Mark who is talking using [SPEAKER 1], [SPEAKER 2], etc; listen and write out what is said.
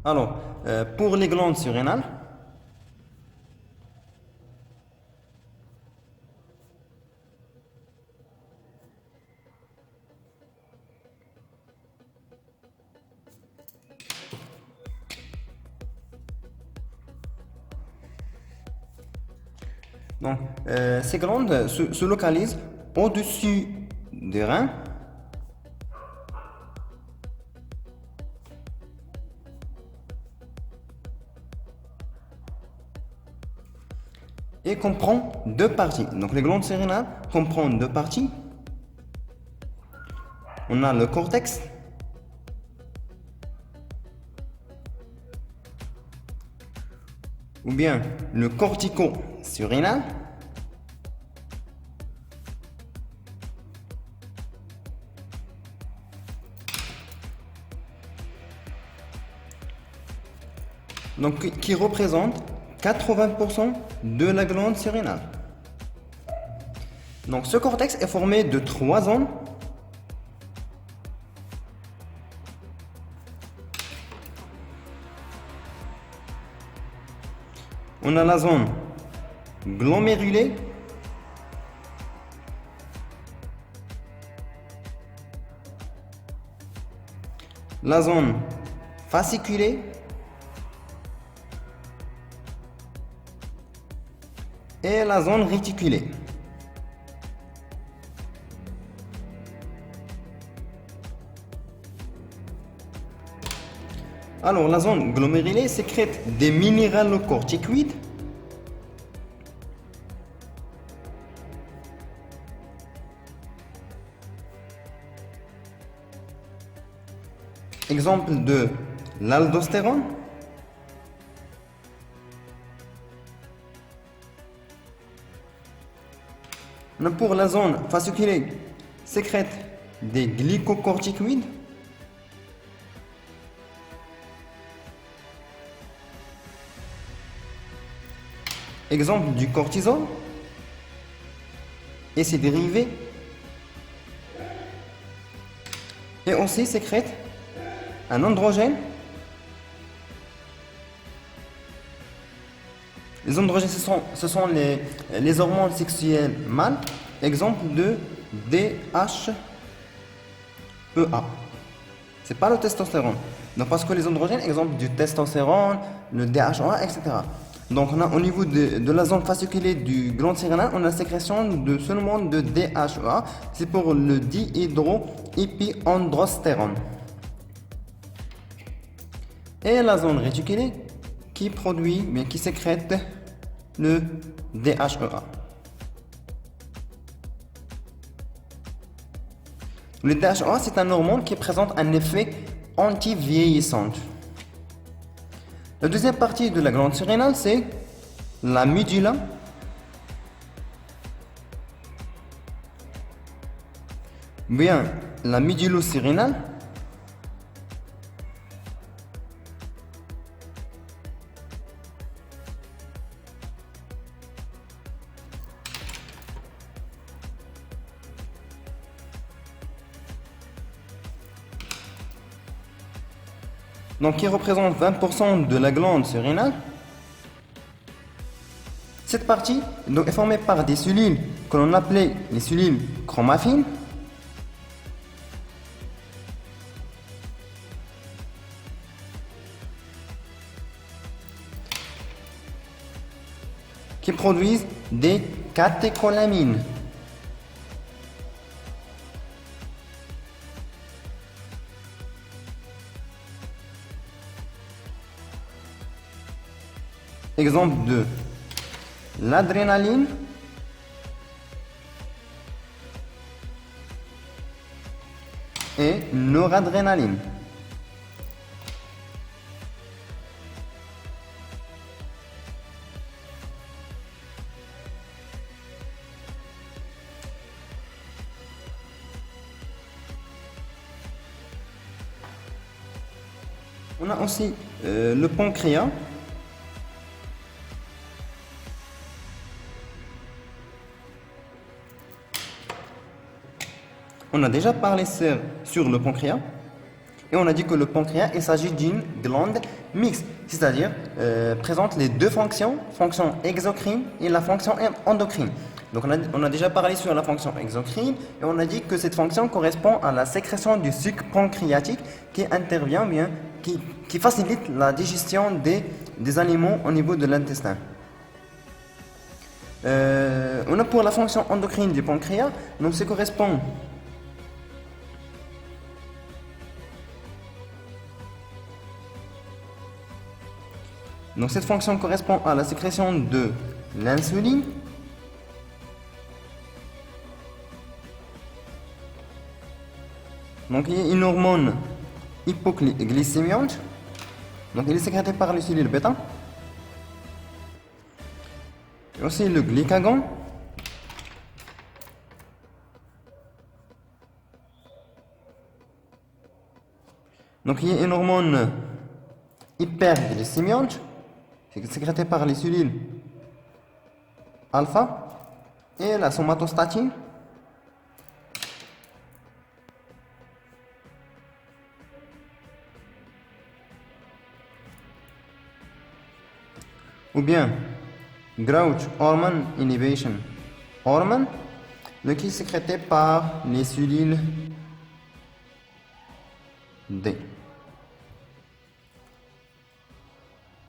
[SPEAKER 1] Alors, pour les glandes surrénales, donc, ces glandes se localisent au-dessus des reins et comprend deux parties. Donc les glandes surrénales comprennent deux parties. On a le cortex ou bien le cortico-surrénal. Donc qui représente 80% de la glande surrénale. Donc ce cortex est formé de trois zones. On a la zone glomérulée, la zone fasciculée et la zone réticulée. Alors, la zone glomérulée sécrète des minéralocorticoïdes exemple de l'aldostérone, pour la zone fasciculée sécrète des glycocorticoïdes exemple du cortisol et ses dérivés, et aussi sécrète un androgène. Les androgènes, ce sont les hormones sexuelles mâles, exemple de DHEA. C'est pas le testostérone. Donc parce que les androgènes, exemple du testostérone, le DHEA, etc. Donc on a au niveau de la zone fasciculée du glande surrénale, on a la sécrétion de seulement de DHEA, c'est pour le dihydroépiandrostérone. Et la zone réticulée qui produit, mais qui sécrète le DHEA. Le DHEA, c'est un hormone qui présente un effet anti-vieillissant. La deuxième partie de la glande surrénale, c'est la médulla. Bien, la médullosurrénale. Donc qui représente 20% de la glande surrénale. Cette partie donc, est formée par des cellules que l'on appelait les cellules chromaffines. Qui produisent des catécholamines. Exemple de l'adrénaline et noradrénaline. On a aussi le pancréas. On a déjà parlé sur le pancréas. Et on a dit que le pancréas, il s'agit d'une glande mixte, c'est-à-dire présente les deux fonctions, fonction exocrine et la fonction endocrine. Donc on a déjà parlé sur la fonction exocrine et on a dit que cette fonction correspond à la sécrétion du sucre pancréatique qui intervient bien, qui facilite la digestion des aliments au niveau de l'intestin. On a pour la fonction endocrine du pancréas, donc ça correspond donc cette fonction correspond à la sécrétion de l'insuline donc il y a une hormone hypoglycémiante donc elle est sécrétée par les cellules bêta et aussi le glycagon donc il y a une hormone hyperglycémiante sécrétée par les cellules alpha et la somatostatine ou bien growth hormone inhibition hormone qui est sécrété par les cellules D.